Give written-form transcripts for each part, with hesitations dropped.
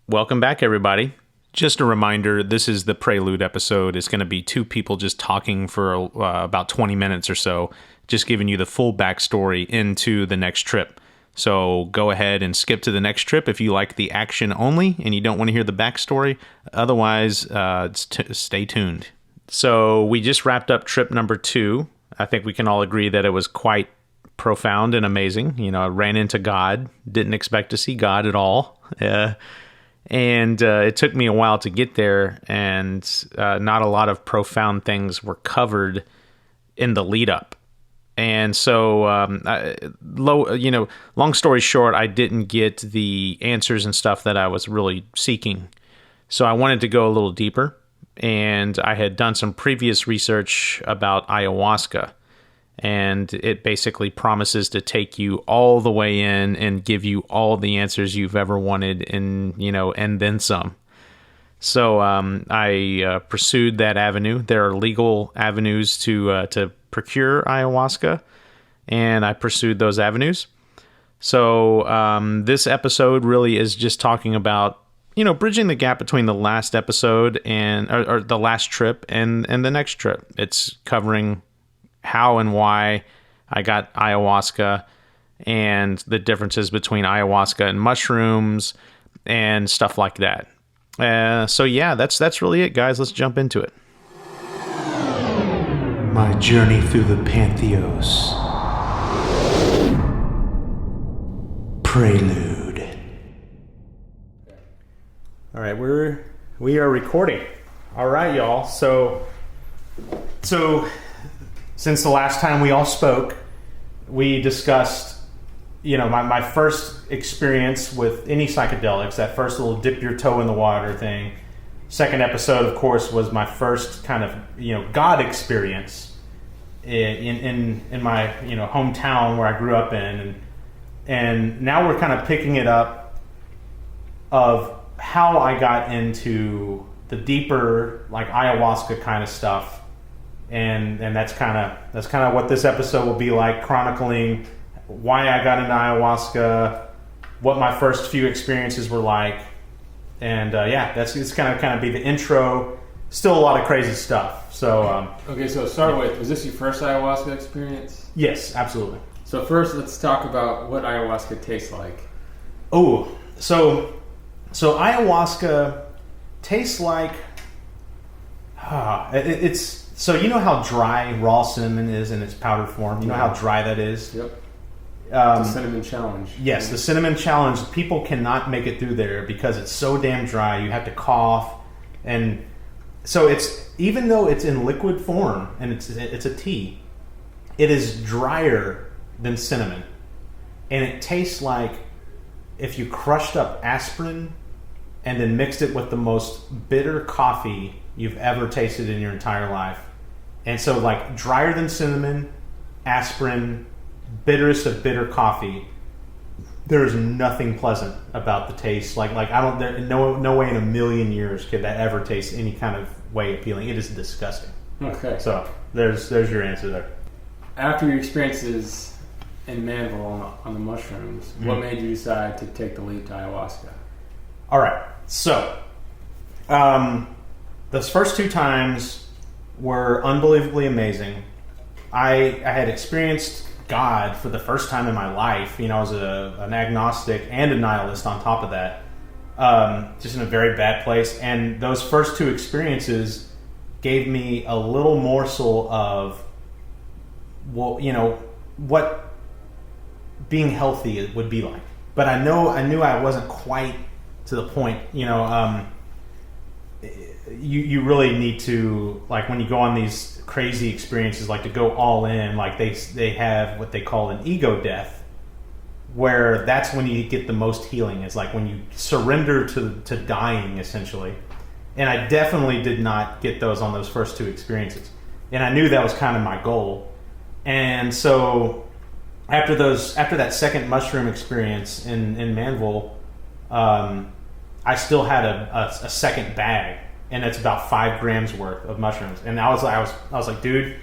Welcome back, everybody. Just a reminder, this is the Prelude episode. It's going to be two people just talking for about 20 minutes or so, just giving you the full backstory into the next trip. So go ahead and skip to the next trip if you like the action only and you don't want to hear the backstory. Otherwise, stay tuned. So we just wrapped up trip number 2. I think we can all agree that it was quite profound and amazing. You know, I ran into God, didn't expect to see God at all. And it took me a while to get there, and not a lot of profound things were covered in the lead up. And so, long story short, I didn't get the answers and stuff that I was really seeking. So I wanted to go a little deeper, and I had done some previous research about ayahuasca. And it basically promises to take you all the way in and give you all the answers you've ever wanted, and then some. So I pursued that avenue. There are legal avenues to procure ayahuasca, and I pursued those avenues. So this episode really is just talking about bridging the gap between the last episode or the last trip and the next trip. It's covering how and why I got ayahuasca and the differences between ayahuasca and mushrooms and stuff like that. So yeah, that's really it, guys. Let's jump into it. My journey through the Pantheos. Prelude. All right, we are recording. All right, y'all. So since the last time we all spoke, we discussed, my first experience with any psychedelics, that first little dip your toe in the water thing. Second episode, of course, was my first kind of, God experience in my, hometown where I grew up in. And now we're kind of picking it up of how I got into the deeper, like ayahuasca kind of stuff. And that's kind of what this episode will be like, chronicling why I got into ayahuasca, what my first few experiences were like, and it's kind of be the intro. Still a lot of crazy stuff. So okay, so start with, was this your first ayahuasca experience? Yes, absolutely. So first, let's talk about what ayahuasca tastes like. Oh, so ayahuasca tastes like it's. So you know how dry raw cinnamon is in its powdered form? You know how dry that is? Yep. The cinnamon challenge. Yes, the cinnamon challenge. People cannot make it through there because it's so damn dry. You have to cough. And so it's, even though it's in liquid form and it's a tea, it is drier than cinnamon. And it tastes like if you crushed up aspirin and then mixed it with the most bitter coffee you've ever tasted in your entire life. And so, like, drier than cinnamon, aspirin, bitterest of bitter coffee. There is nothing pleasant about the taste. Like no way in a million years could that ever taste any kind of way appealing. It is disgusting. Okay. So there's your answer there. After your experiences in Manville on the mushrooms, what made you decide to take the leap to ayahuasca? All right. So those first 2 times were unbelievably amazing. I had experienced God for the first time in my life. I was an agnostic and a nihilist on top of that, just in a very bad place. And those first 2 experiences gave me a little morsel of, what being healthy would be like. But I knew I wasn't quite to the point. You really need to, like, when you go on these crazy experiences, like, to go all in. Like, they have what they call an ego death, where that's when you get the most healing. It's like when you surrender to dying, essentially. And I definitely did not get those on those first 2 experiences, and I knew that was kind of my goal. And so after that second mushroom experience in Manville, I still had a second bag. And it's about 5 grams worth of mushrooms. And I was like, dude,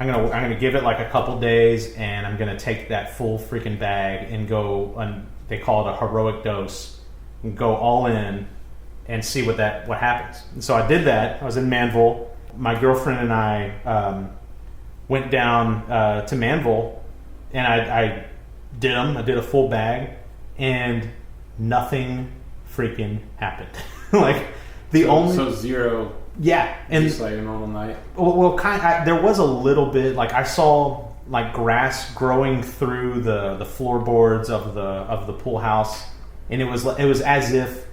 I'm gonna give it like a couple days, and I'm gonna take that full freaking bag and go. And they call it a heroic dose, and go all in and see what happens. And so I did that. I was in Manville. My girlfriend and I went down to Manville, and I did them. I did a full bag, and nothing freaking happened. Like so zero. Yeah, and just like a normal night. Well, there was a little bit. Like I saw like grass growing through the floorboards of the pool house, and it was as if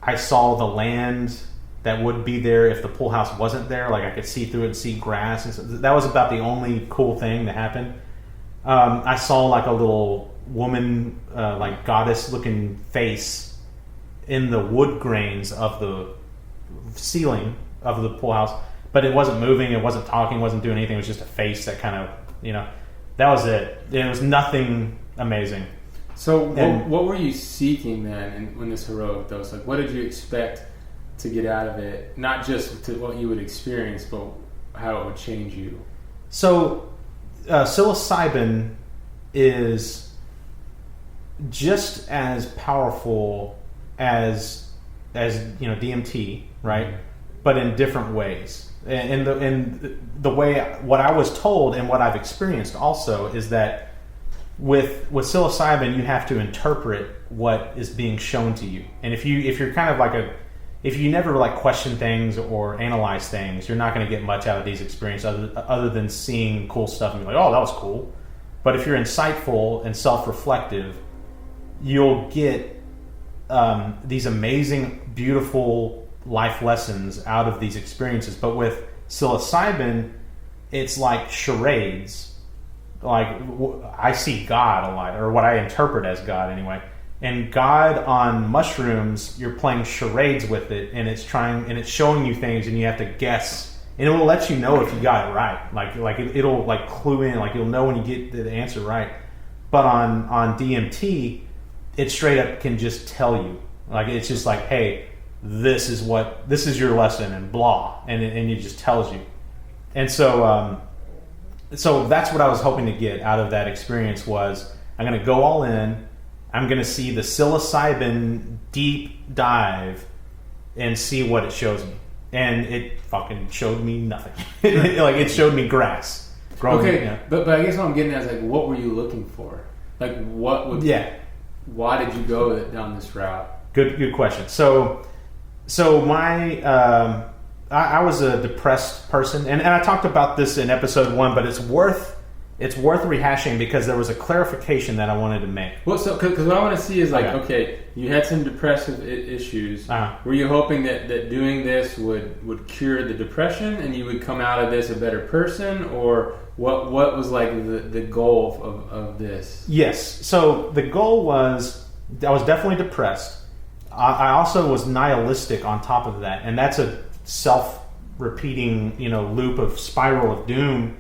I saw the land that would be there if the pool house wasn't there. Like I could see through it and see grass, and so that was about the only cool thing that happened. I saw like a little woman, like goddess-looking face in the wood grains of the ceiling of the pool house, but it wasn't moving, it wasn't talking, it wasn't doing anything. It was just a face that kind of, that was it. It was nothing amazing. So what were you seeking then when this heroic dose? Like, what did you expect to get out of it? Not just to what you would experience, but how it would change you. So psilocybin is just as powerful as DMT, right? Mm-hmm. But in different ways. And the way what I was told and what I've experienced also is that with psilocybin you have to interpret what is being shown to you. And if you're kind of like if you never like question things or analyze things, you're not going to get much out of these experiences other than seeing cool stuff and be like, oh, that was cool. But if you're insightful and self-reflective, you'll get these amazing, beautiful life lessons out of these experiences. But with psilocybin, it's like charades. Like I see God a lot, or what I interpret as God anyway. And God on mushrooms, you're playing charades with it, and it's showing you things, and you have to guess, and it will let you know if you got it right. Like it'll like clue in, like you'll know when you get the answer right. But on DMT, it straight up can just tell you. Like it's just like, hey, this is your lesson, and blah, and it just tells you. And so that's what I was hoping to get out of that experience was I'm going to go all in. I'm going to see the psilocybin deep dive and see what it shows me. And it fucking showed me nothing. Like it showed me grass growing. Okay, but I guess what I'm getting at is like, what were you looking for? Like what would? Yeah. Why did you go down this route? Good question. So my I was a depressed person, and I talked about this in episode 1, but it's worth rehashing because there was a clarification that I wanted to make. Well, so because what I want to see is like, okay, you had some depressive issues. Were you hoping that doing this would cure the depression and you would come out of this a better person, or what was like the goal of this? Yes. So the goal was I was definitely depressed. I also was nihilistic on top of that, and that's a self-repeating loop of spiral of doom.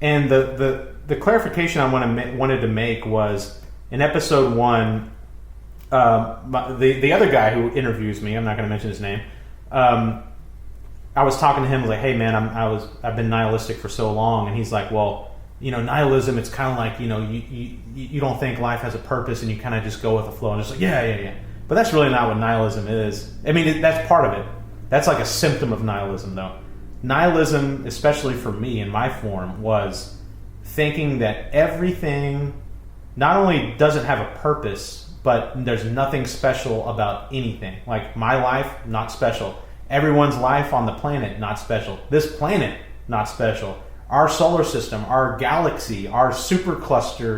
And the clarification I wanted to make was in episode 1, the other guy who interviews me, I'm not going to mention his name, I was talking to him like, hey man, I've been nihilistic for so long, and he's like, well, nihilism, it's kind of like you don't think life has a purpose and you kind of just go with the flow and just like yeah. But that's really not what nihilism is. I mean, that's part of it. That's like a symptom of nihilism, though. Nihilism, especially for me in my form, was thinking that everything not only doesn't have a purpose, but there's nothing special about anything. Like my life, not special. Everyone's life on the planet, not special. This planet, not special. Our solar system, our galaxy, our supercluster,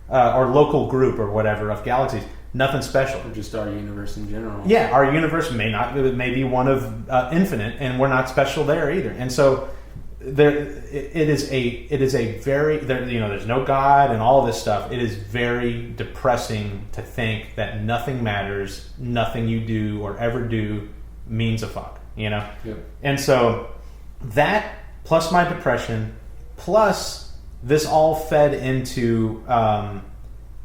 our local group or whatever of galaxies, nothing special. Or just our universe in general. Yeah, our universe may be one of infinite, and we're not special there either. And so it is a very there's no God and all of this stuff. It is very depressing to think that nothing matters, nothing you do or ever do means a fuck. Yep. And so that plus my depression plus this all fed into.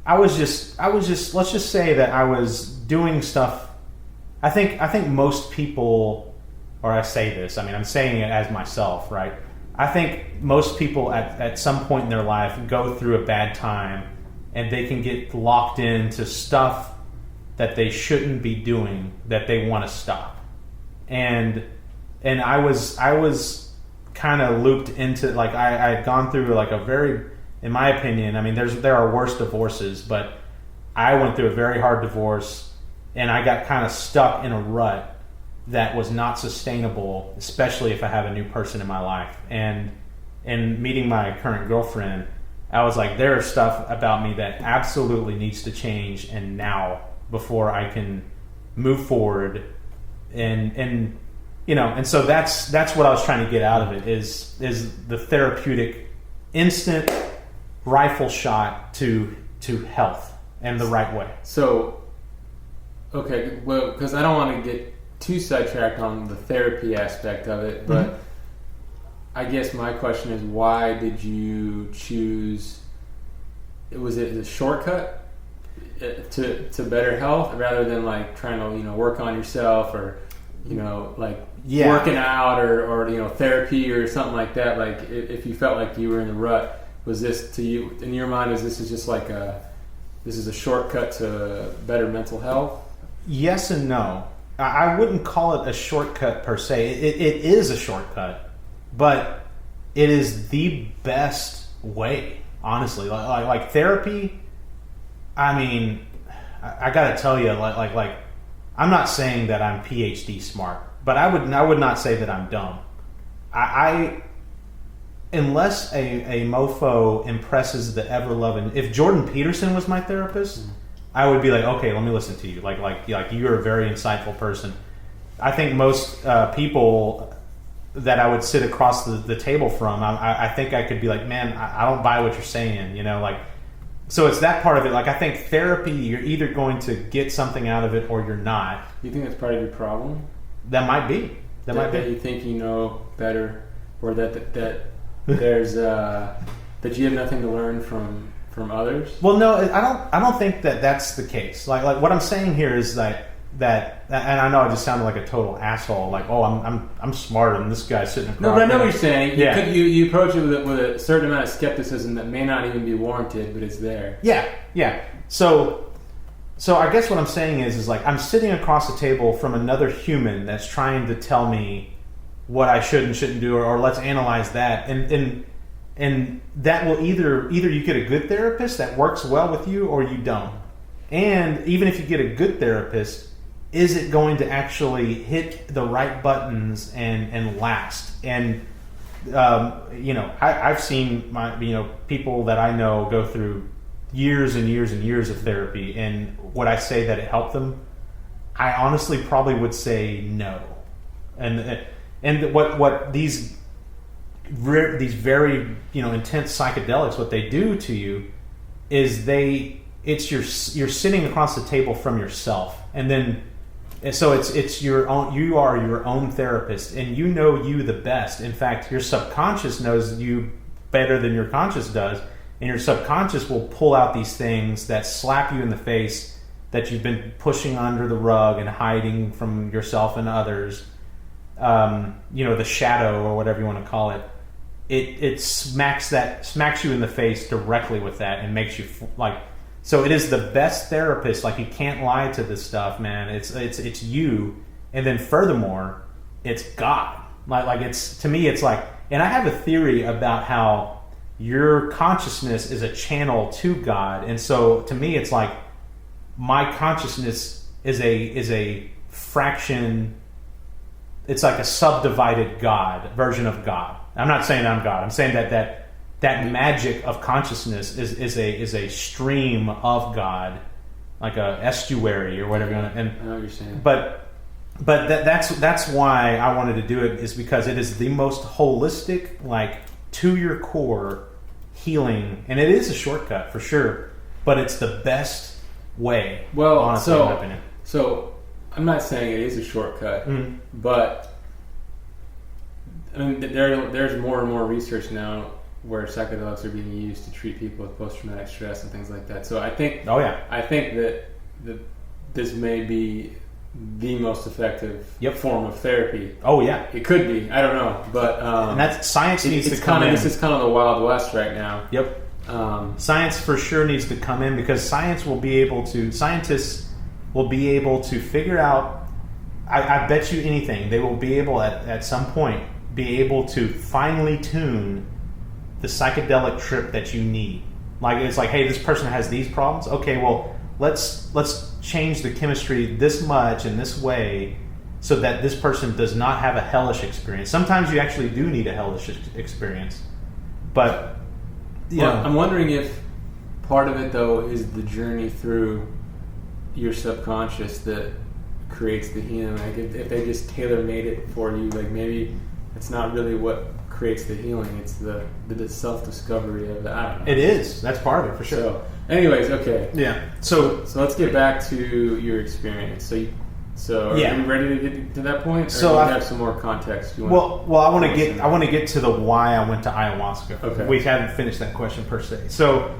I was just let's just say that I was doing stuff. I think most people, or I say this, I mean I'm saying it as myself, right? I think most people at some point in their life go through a bad time and they can get locked into stuff that they shouldn't be doing that they want to stop. And I was kind of looped into, like, I had gone through like a very, in my opinion, I mean, there are worse divorces, but I went through a very hard divorce, and I got kind of stuck in a rut that was not sustainable, especially if I have a new person in my life. And meeting my current girlfriend, I was like, there is stuff about me that absolutely needs to change, and now, before I can move forward. And you know, and so that's what I was trying to get out of it, is the therapeutic instant rifle shot to health and the right way. So, okay, well, because I don't want to get too sidetracked on the therapy aspect of it, but mm-hmm. I guess my question is, why did you choose? Was it a shortcut to better health, rather than like trying to work on yourself, or working out, or therapy or something like that? Like, if you felt like you were in the rut, was this, to you, in your mind, this is just like this is a shortcut to better mental health? Yes and no. I wouldn't call it a shortcut per se. It is a shortcut, but it is the best way, honestly. Like therapy, I mean, I gotta tell you, like I'm not saying that I'm PhD smart, but I would not say that I'm dumb. I unless a mofo impresses the ever-loving, if Jordan Peterson was my therapist, mm-hmm. I would be like, okay, let me listen to you. Like you're a very insightful person. I think most people that I would sit across the table from, I think I could be like, man, I don't buy what you're saying, so it's that part of it. Like, I think therapy, you're either going to get something out of it or you're not. You think that's part of your problem? That might be. That you think you know better, or that there's that you have nothing to learn from others? Well, no, I don't think that's the case. Like what I'm saying here is that, and I know I just sounded like a total asshole. Like, oh, I'm smarter than this guy sitting across. No, but I know what you're saying. Yeah. You approach it with a certain amount of skepticism that may not even be warranted, but it's there. Yeah. So I guess what I'm saying is like, I'm sitting across the table from another human that's trying to tell me what I should and shouldn't do, or let's analyze that, and that will either you get a good therapist that works well with you, or you don't. And even if you get a good therapist, is it going to actually hit the right buttons and last? And I've seen people that I know go through years and years and years of therapy, and would I say that it helped them? I honestly probably would say no. And what these very intense psychedelics, what they do to you is you're sitting across the table from yourself, and so it's your own. You are your own therapist, and you know you the best. In fact, your subconscious knows you better than your conscious does, and your subconscious will pull out these things that slap you in the face that you've been pushing under the rug and hiding from yourself and others. The shadow, or whatever you want to call it. It smacks you in the face directly with that, and makes you so it is the best therapist. Like, you can't lie to this stuff, man. It's you, and then furthermore, it's God. Like it's, to me, it's like, and I have a theory about how your consciousness is a channel to God, and so to me, it's like my consciousness is a fraction. It's like a subdivided God version of God. I'm not saying I'm God. I'm saying that magic of consciousness is a stream of God, like a estuary or whatever you want to. And I know what you're saying. But that's why I wanted to do it, is because it is the most holistic, like, to your core healing, and it is a shortcut for sure. But it's the best way. Well, honestly, in my opinion. So I'm not saying it is a shortcut, but I mean, there's more and more research now where psychedelics are being used to treat people with post-traumatic stress and things like that. So I think, I think that this may be the most effective form of therapy. Oh yeah, it could be. I don't know, but and that's science needs to come in. This is kind of the Wild West right now. Yep. Science for sure needs to come in, because science will be able to. Scientists will be able to figure out, I bet you anything, they will be able at some point be able to finely tune the psychedelic trip that you need. Like, it's like, hey, this person has these problems. Okay, well, let's change the chemistry this much in this way so that this person does not have a hellish experience. Sometimes you actually do need a hellish experience. But, I'm wondering if part of it, though, is the journey through your subconscious that creates the healing. Like, if they just tailor-made it for you, like, maybe it's not really what creates the healing. It's the self-discovery of it. I don't know. It is. That's part of it, for sure. So, anyways, okay. Yeah. So let's get back to your experience. So are you ready to get to that point? Or so do you have some more context? I want to get to the why I went to ayahuasca. Okay. We haven't finished that question per se. So,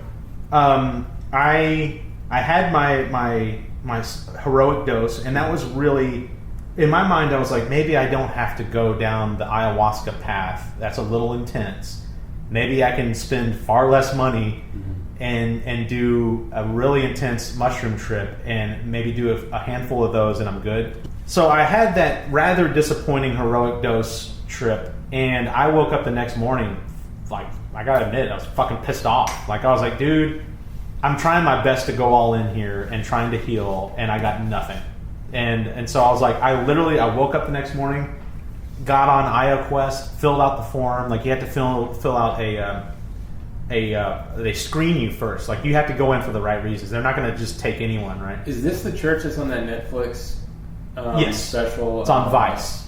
I had my heroic dose, and that was really, in my mind, I was like, maybe I don't have to go down the ayahuasca path. That's a little intense. Maybe I can spend far less money and do a really intense mushroom trip and maybe do a handful of those and I'm good. So I had that rather disappointing heroic dose trip, and I woke up the next morning, like, I gotta admit, I was fucking pissed off. Like, I was like, dude, I'm trying my best to go all in here and trying to heal, and I got nothing. And so I was like, I woke up the next morning, got on AyaQuest, filled out the form. Like, you have to fill out they screen you first. Like, you have to go in for the right reasons. They're not going to just take anyone, right? Is this the church that's on that Netflix yes. special? It's on Vice.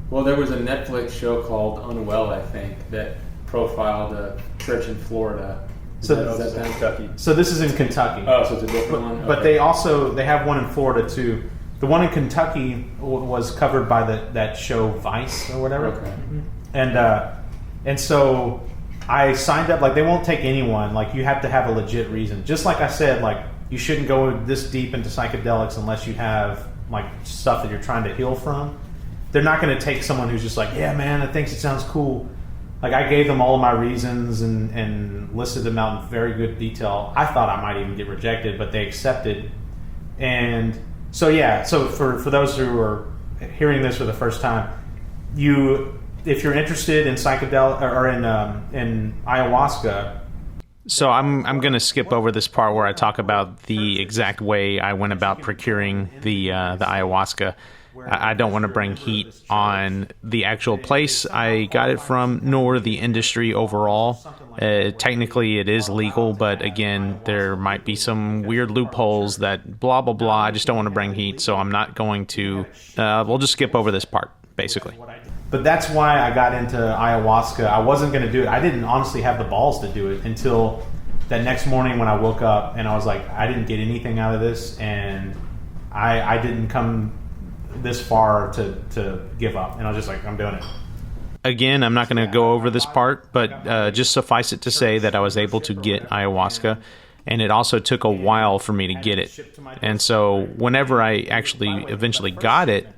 Well, there was a Netflix show called Unwell, I think, that profiled a church in Florida. Is that Kentucky? So this is in Kentucky. Oh, so it's a different one? Okay. But they have one in Florida, too. The one in Kentucky was covered by that show Vice or whatever. Okay. And so I signed up. Like, they won't take anyone. Like, you have to have a legit reason. Just like I said, like, you shouldn't go this deep into psychedelics unless you have, like, stuff that you're trying to heal from. They're not going to take someone who's just like, yeah, man, I think it sounds cool. Like, I gave them all of my reasons and listed them out in very good detail. I thought I might even get rejected, but they accepted. And so, yeah, so for those who are hearing this for the first time, if you're interested in psychedelic or in ayahuasca. So I'm going to skip over this part where I talk about the exact way I went about procuring the ayahuasca. I don't want to bring heat on the actual place I got it from, nor the industry overall. Technically, it is legal, but again, there might be some weird loopholes that blah, blah, blah. I just don't want to bring heat, so I'm not going to... we'll just skip over this part, basically. But that's why I got into ayahuasca. I wasn't going to do it. I didn't honestly have the balls to do it until that next morning when I woke up, and I was like, I didn't get anything out of this, and I didn't come this far to give up. And I was just like, I'm doing it. Again, I'm not going to go over this part, but just suffice it to say that I was able to get ayahuasca, and it also took a while for me to get it. And so whenever I actually eventually got it,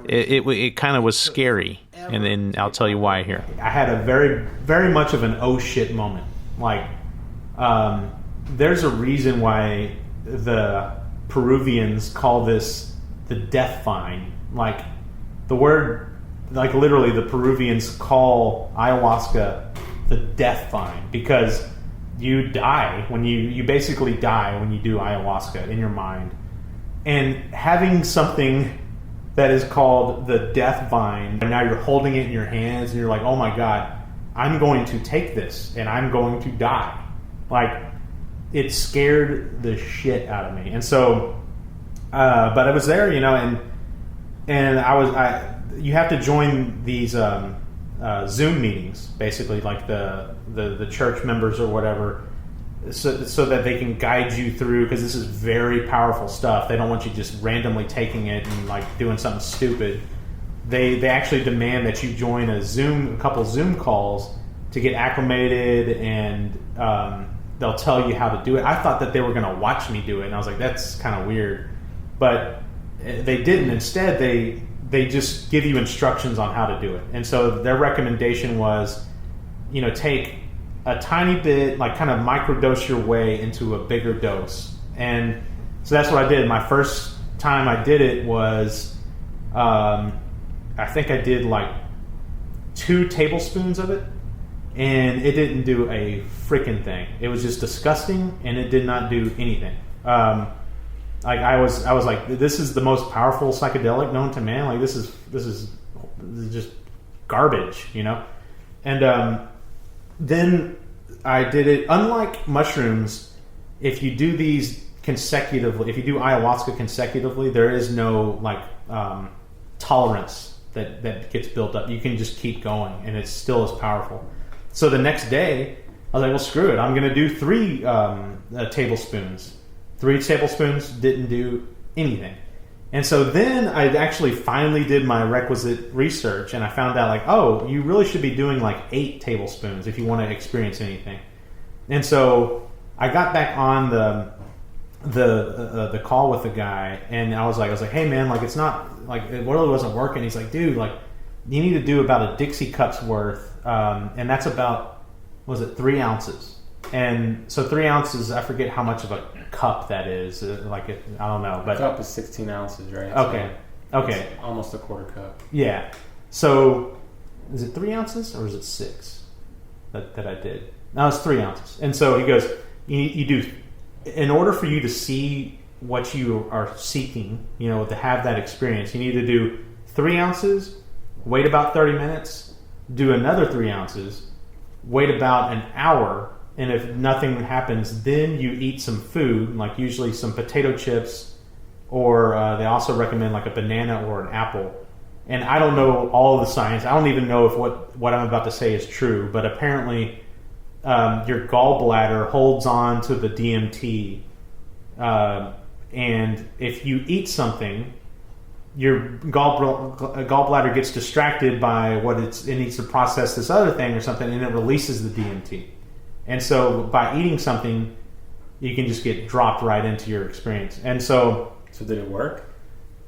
it kind of was scary. And then I'll tell you why here. I had a very, very much of an oh shit moment. Like, there's a reason why the Peruvians call this the death vine. Like, the word, like, literally the Peruvians call ayahuasca the death vine because you die when you basically die when you do ayahuasca in your mind. And having something that is called the death vine, and now you're holding it in your hands and you're like, oh my God, I'm going to take this and I'm going to die. Like, it scared the shit out of me. And so but I was there, and you have to join these Zoom meetings, basically, like the church members or whatever, so that they can guide you through, because this is very powerful stuff. They don't want you just randomly taking it and like doing something stupid. They actually demand that you join a couple Zoom calls to get acclimated, and they'll tell you how to do it. I thought that they were going to watch me do it, and I was like, that's kind of weird. But they didn't. Instead, they just give you instructions on how to do it. And so their recommendation was, take a tiny bit, like kind of microdose your way into a bigger dose. And so that's what I did. My first time I did it was, I think I did like 2 tablespoons of it, and it didn't do a freaking thing. It was just disgusting, and it did not do anything. Like I was like, this is the most powerful psychedelic known to man. Like this is just garbage, you know. And then I did it. Unlike mushrooms, if you do these consecutively, if you do ayahuasca consecutively, there is no like tolerance that gets built up. You can just keep going, and it's still as powerful. So the next day, I was like, well, screw it. I'm going to do 3 tablespoons. 3 tablespoons didn't do anything. And so then I actually finally did my requisite research, and I found out like, oh, you really should be doing like 8 tablespoons if you want to experience anything. And so I got back on the call with the guy, and I was like, hey man, like it's not like it really wasn't working. He's like, dude, like you need to do about a Dixie cup's worth, and that's about, was it 3 ounces? And so 3 ounces, I forget how much of a cup that is. I don't know, but a cup is 16 ounces, right? Okay, so okay, almost a quarter cup. Yeah. So is it 3 ounces or is it 6 that I did? No, it's 3 ounces. And so he goes, you do, in order for you to see what you are seeking, you know, to have that experience, you need to do 3 ounces, wait about 30 minutes, do another 3 ounces, wait about an hour, and if nothing happens, then you eat some food, like usually some potato chips, or they also recommend like a banana or an apple. And I don't know all of the science. I don't even know if what I'm about to say is true, but apparently your gallbladder holds on to the DMT, and if you eat something, your gallbladder gets distracted by it needs to process this other thing or something, and it releases the DMT. And so by eating something, you can just get dropped right into your experience. And so did it work?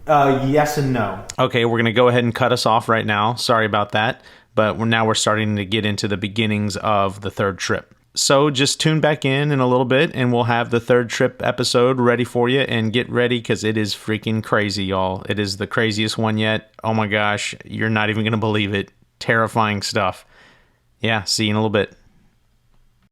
Yes and no. Okay, we're going to go ahead and cut us off right now. Sorry about that. But we're starting to get into the beginnings of the 3rd trip. So just tune back in a little bit, and we'll have the 3rd trip episode ready for you. And get ready, because it is freaking crazy, y'all. It is the craziest one yet. Oh my gosh, you're not even going to believe it. Terrifying stuff. Yeah, see you in a little bit.